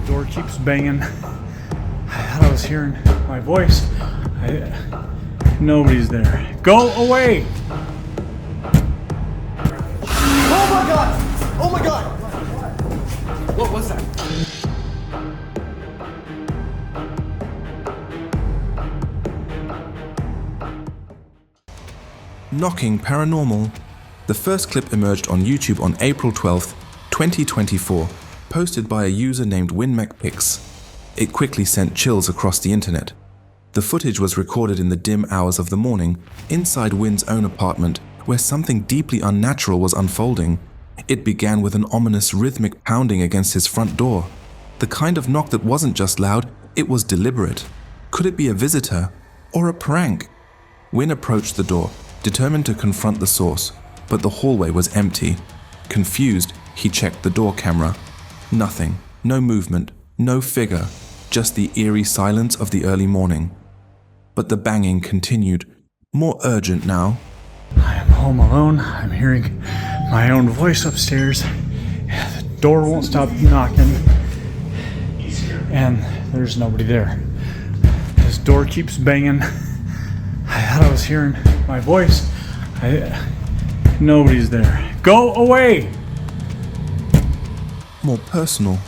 Door keeps banging. I thought I was hearing my voice. Nobody's there. Go away! Oh my god! Oh my god! What was that? Knocking Paranormal. The first clip emerged on YouTube on April 12th, 2024, posted by a user named WinMacPix. It quickly sent chills across the internet. The footage was recorded in the dim hours of the morning, inside Win's own apartment, where something deeply unnatural was unfolding. It began with an ominous rhythmic pounding against his front door. The kind of knock that wasn't just loud, it was deliberate. Could it be a visitor or a prank? Win approached the door, determined to confront the source, but the hallway was empty. Confused, he checked the door camera. Nothing, no movement, no figure, just the eerie silence of the early morning. But the banging continued, more urgent now. I am home alone. I'm hearing my own voice upstairs. The door won't stop knocking. And there's nobody there. This door keeps banging. I thought I was hearing my voice. Nobody's there. Go away! More personal.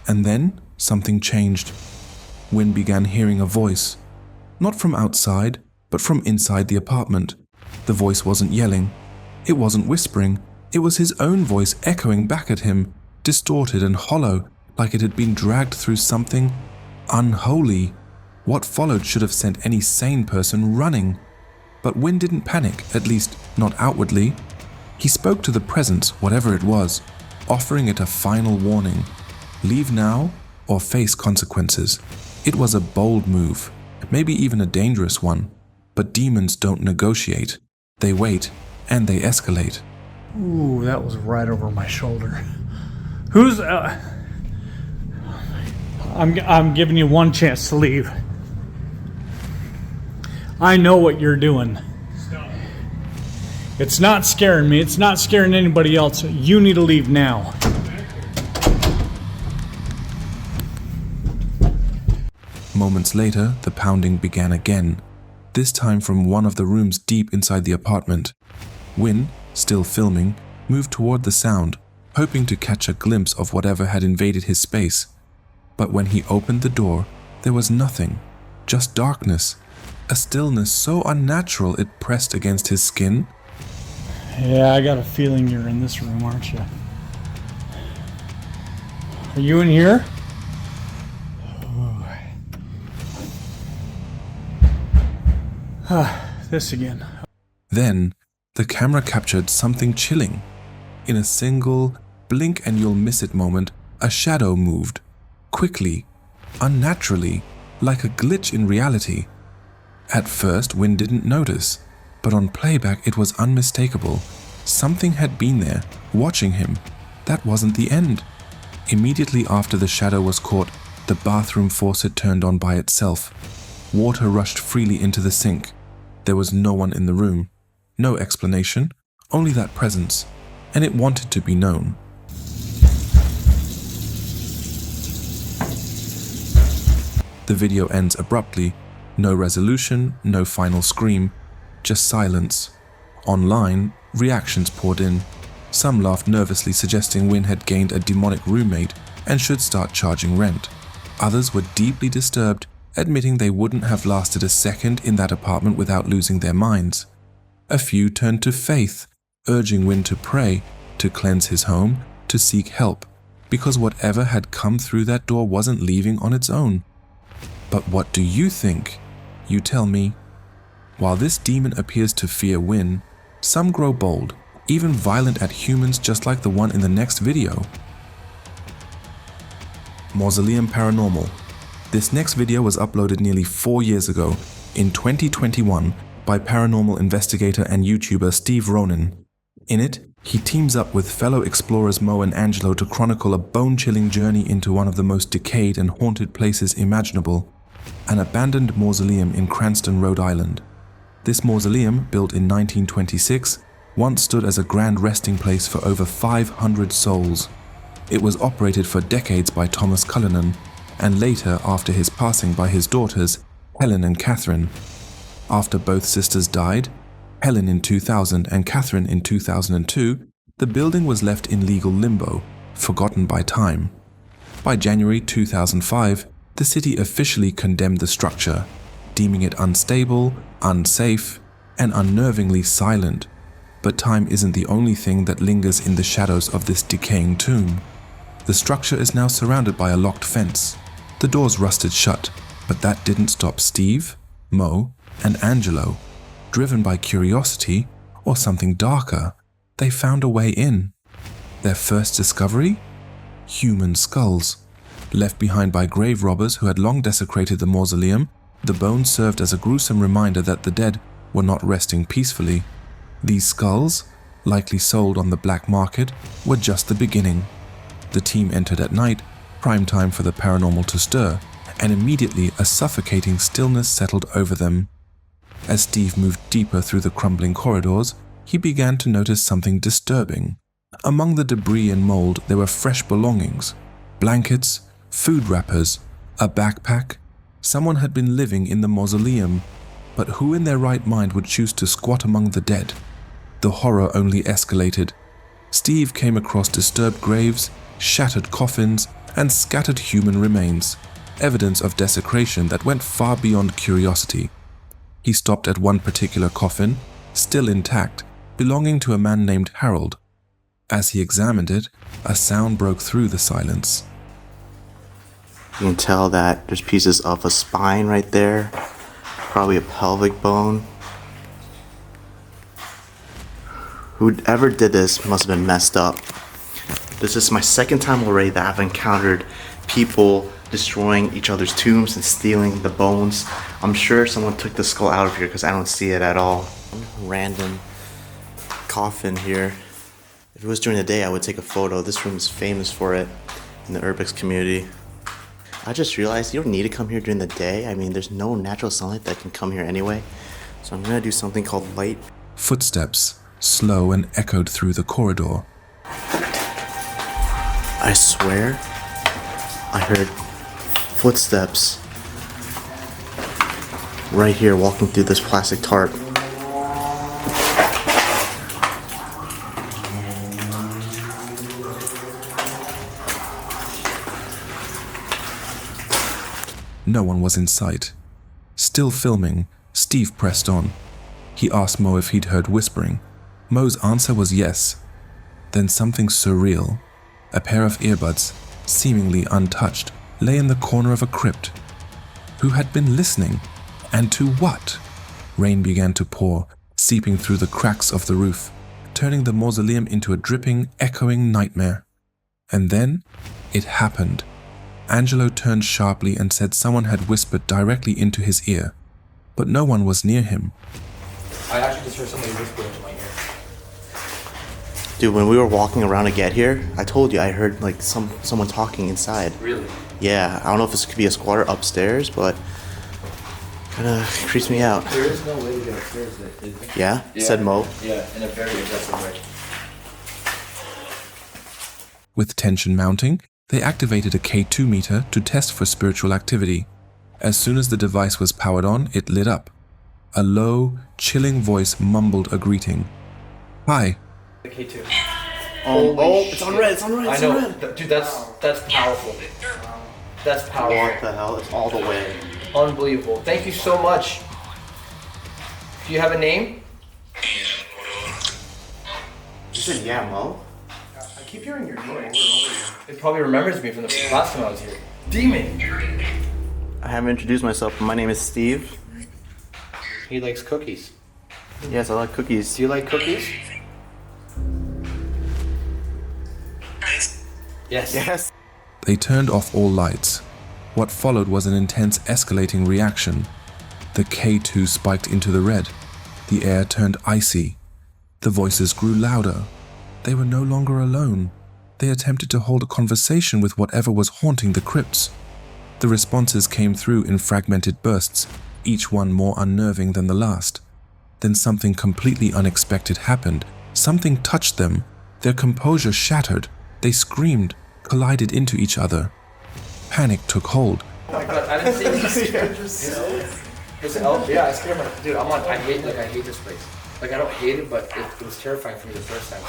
And then something changed. Win began hearing a voice. Not from outside, but from inside the apartment. The voice wasn't yelling. It wasn't whispering. It was his own voice echoing back at him, distorted and hollow, like it had been dragged through something unholy. What followed should have sent any sane person running. But Win didn't panic, at least not outwardly. He spoke to the presence, whatever it was, offering it a final warning. Leave now or face consequences. It was a bold move, maybe even a dangerous one. But demons don't negotiate. They wait, and they escalate. Ooh, that was right over my shoulder. Who's... I'm giving you one chance to leave. I know what you're doing. Stop. It's not scaring me. It's not scaring anybody else. You need to leave now. Moments later, the pounding began again, this time from one of the rooms deep inside the apartment. Win, still filming, moved toward the sound, hoping to catch a glimpse of whatever had invaded his space. But when he opened the door, there was nothing, just darkness, a stillness so unnatural it pressed against his skin. Yeah, I got a feeling you're in this room, aren't you? Are you in here? This again. Then, the camera captured something chilling. In a single, blink and you'll miss it moment, a shadow moved. Quickly, unnaturally, like a glitch in reality. At first, Win didn't notice, but on playback it was unmistakable. Something had been there, watching him. That wasn't the end. Immediately after the shadow was caught, the bathroom faucet turned on by itself. Water rushed freely into the sink. There was no one in the room. No explanation, only that presence, and it wanted to be known. The video ends abruptly. No resolution, no final scream, just silence. Online, reactions poured in. Some laughed nervously, suggesting Win had gained a demonic roommate and should start charging rent. Others were deeply disturbed, admitting they wouldn't have lasted a second in that apartment without losing their minds. A few turned to faith, urging Win to pray, to cleanse his home, to seek help, because whatever had come through that door wasn't leaving on its own. But what do you think? You tell me. While this demon appears to fear Win, some grow bold, even violent at humans just like the one in the next video. Mausoleum Paranormal. This next video was uploaded nearly 4 years ago, in 2021, by paranormal investigator and YouTuber Steve Ronan. In it, he teams up with fellow explorers Mo and Angelo to chronicle a bone-chilling journey into one of the most decayed and haunted places imaginable, an abandoned mausoleum in Cranston, Rhode Island. This mausoleum, built in 1926, once stood as a grand resting place for over 500 souls. It was operated for decades by Thomas Cullinan, and later, after his passing, by his daughters, Helen and Catherine. After both sisters died, Helen in 2000 and Catherine in 2002, the building was left in legal limbo, forgotten by time. By January 2005, the city officially condemned the structure, deeming it unstable, unsafe, and unnervingly silent. But time isn't the only thing that lingers in the shadows of this decaying tomb. The structure is now surrounded by a locked fence. The doors rusted shut, but that didn't stop Steve, Mo, and Angelo. Driven by curiosity, or something darker, they found a way in. Their first discovery? Human skulls. Left behind by grave robbers who had long desecrated the mausoleum, the bones served as a gruesome reminder that the dead were not resting peacefully. These skulls, likely sold on the black market, were just the beginning. The team entered at night, prime time for the paranormal to stir, and immediately a suffocating stillness settled over them. As Steve moved deeper through the crumbling corridors, he began to notice something disturbing. Among the debris and mold, there were fresh belongings: blankets, food wrappers, a backpack. Someone had been living in the mausoleum, but who in their right mind would choose to squat among the dead? The horror only escalated. Steve came across disturbed graves, shattered coffins, and scattered human remains, evidence of desecration that went far beyond curiosity. He stopped at one particular coffin, still intact, belonging to a man named Harold. As he examined it, a sound broke through the silence. You can tell that there's pieces of a spine right there, probably a pelvic bone. Whoever did this must have been messed up. This is my second time already that I've encountered people destroying each other's tombs and stealing the bones. I'm sure someone took the skull out of here because I don't see it at all. Random coffin here. If it was during the day, I would take a photo. This room is famous for it in the urbex community. I just realized you don't need to come here during the day. I mean, there's no natural sunlight that can come here anyway. So I'm gonna do something called light. Footsteps, slow and echoed through the corridor. I swear, I heard footsteps right here walking through this plastic tarp. No one was in sight. Still filming, Steve pressed on. He asked Mo if he'd heard whispering. Mo's answer was yes. Then something surreal, a pair of earbuds, seemingly untouched, lay in the corner of a crypt. Who had been listening? And to what? Rain began to pour, seeping through the cracks of the roof, turning the mausoleum into a dripping, echoing nightmare. And then, it happened. Angelo turned sharply and said someone had whispered directly into his ear, but no one was near him. I actually just heard somebody whisper into my ear. Dude, when we were walking around to get here, I told you I heard like someone talking inside. Really? Yeah, I don't know if this could be a squatter upstairs, but kinda creeps me out. There is no way to get upstairs, is there? Yeah? Said Mo. Yeah, in a very aggressive way. With tension mounting, they activated a K2 meter to test for spiritual activity. As soon as the device was powered on, it lit up. A low, chilling voice mumbled a greeting. "Hi." The K2. Oh, it's on red, it's on red, I it's know. on red. Dude, that's powerful. That's powerful. What the hell? It's all the way. Unbelievable. Thank you so much. Do you have a name? You said yeah, Mo? I keep hearing your name over and over again. It probably remembers me from the last time I was here. Demon! I haven't introduced myself. My name is Steve. He likes cookies. Yes, I like cookies. Do you like cookies? Yes. Yes. They turned off all lights. What followed was an intense escalating reaction. The K2 spiked into the red. The air turned icy. The voices grew louder. They were no longer alone. They attempted to hold a conversation with whatever was haunting the crypts. The responses came through in fragmented bursts, each one more unnerving than the last. Then something completely unexpected happened. Something touched them. Their composure shattered. They screamed. collided into each other. Panic took hold. Oh my god, I didn't see It's elf. Yeah, I scared my dude. I hate this place. Like I don't hate it, but it was terrifying for me the first time.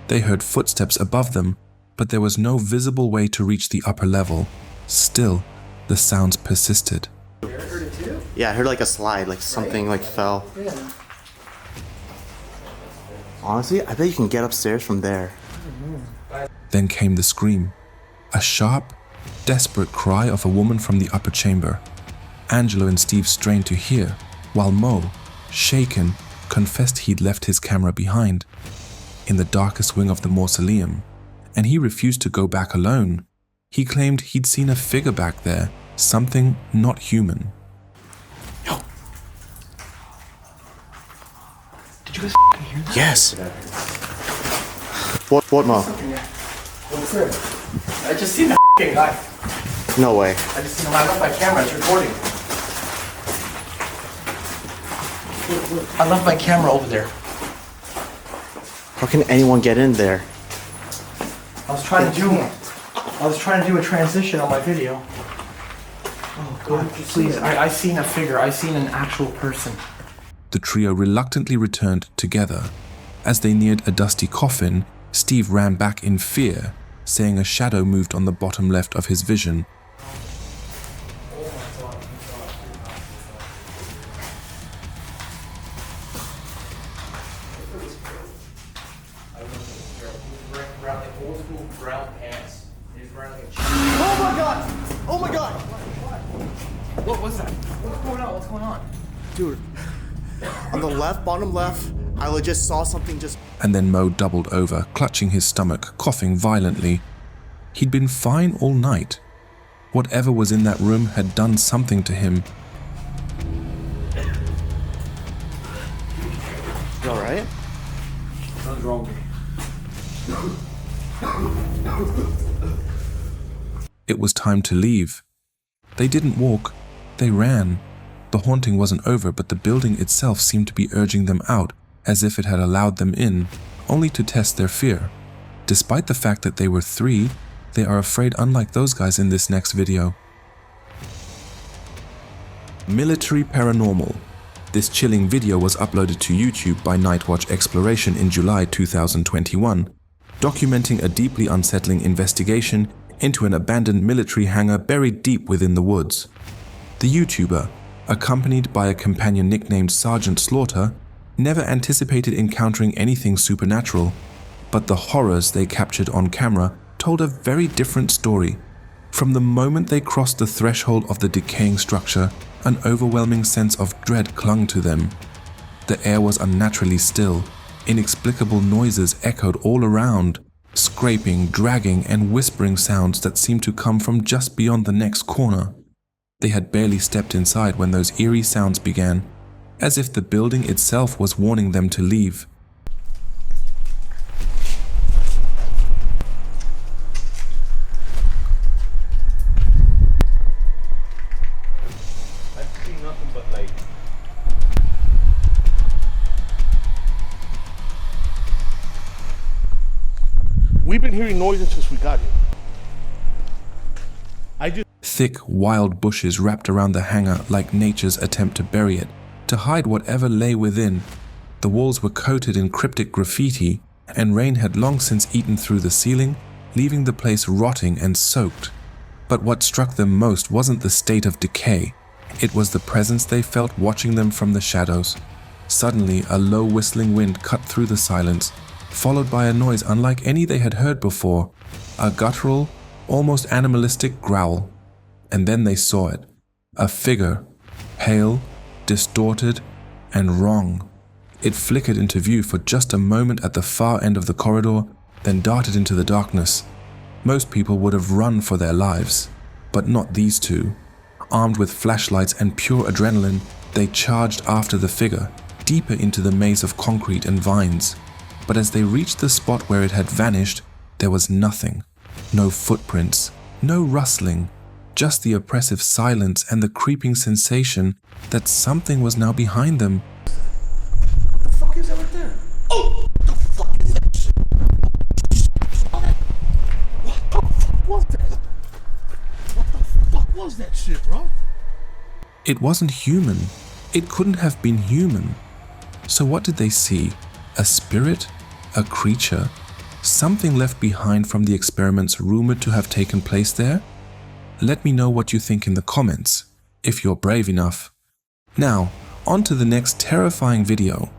They heard footsteps above them, but there was no visible way to reach the upper level. Still, the sounds persisted. You heard it too? Yeah, I heard like a slide, like something like fell. Yeah. Honestly, I bet you can get upstairs from there. Then came the scream. A sharp, desperate cry of a woman from the upper chamber. Angelo and Steve strained to hear, while Mo, shaken, confessed he'd left his camera behind, in the darkest wing of the mausoleum, and he refused to go back alone. He claimed he'd seen a figure back there, something not human. Yo! Did you guys hear that? Yes! What, Mo? What's there? I just seen the guy. No way. I just seen him. I left my camera. It's recording. I left my camera over there. How can anyone get in there? I was trying to do a transition on my video. Oh God, please! I seen a figure. I seen an actual person. The trio reluctantly returned together. As they neared a dusty coffin, Steve ran back in fear, saying a shadow moved on the bottom left of his vision. Oh my god! What was that? What's going on? Dude, on the left, bottom left, I legit saw something just... And then Mo doubled over, clutching his stomach, coughing violently. He'd been fine all night. Whatever was in that room had done something to him. You alright? Something's wrong with me. It was time to leave. They didn't walk, they ran. The haunting wasn't over, but the building itself seemed to be urging them out, as if it had allowed them in, only to test their fear. Despite the fact that they were 3, they are afraid unlike those guys in this next video. Military Paranormal. This chilling video was uploaded to YouTube by Nightwatch Exploration in July 2021, documenting a deeply unsettling investigation into an abandoned military hangar buried deep within the woods. The YouTuber, accompanied by a companion nicknamed Sergeant Slaughter, never anticipated encountering anything supernatural, but the horrors they captured on camera told a very different story. From the moment they crossed the threshold of the decaying structure, an overwhelming sense of dread clung to them. The air was unnaturally still. Inexplicable noises echoed all around, scraping, dragging, and whispering sounds that seemed to come from just beyond the next corner. They had barely stepped inside when those eerie sounds began, as if the building itself was warning them to leave. We've been hearing noises since we got here. Thick, wild bushes wrapped around the hangar like nature's attempt to bury it, to hide whatever lay within. The walls were coated in cryptic graffiti, and rain had long since eaten through the ceiling, leaving the place rotting and soaked. But what struck them most wasn't the state of decay. It was the presence they felt watching them from the shadows. Suddenly, a low whistling wind cut through the silence, followed by a noise unlike any they had heard before, a guttural, almost animalistic growl. And then they saw it, a figure, pale, distorted, and wrong. It flickered into view for just a moment at the far end of the corridor, then darted into the darkness. Most people would have run for their lives, but not these two. Armed with flashlights and pure adrenaline, they charged after the figure, deeper into the maze of concrete and vines. But as they reached the spot where it had vanished, there was nothing. No footprints, no rustling, just the oppressive silence and the creeping sensation that something was now behind them. What the fuck is that right there? Oh! What the fuck is that shit? was that shit, bro? It wasn't human. It couldn't have been human. So what did they see? A spirit? A creature? Something left behind from the experiments rumored to have taken place there? Let me know what you think in the comments, if you're brave enough. Now, on to the next terrifying video.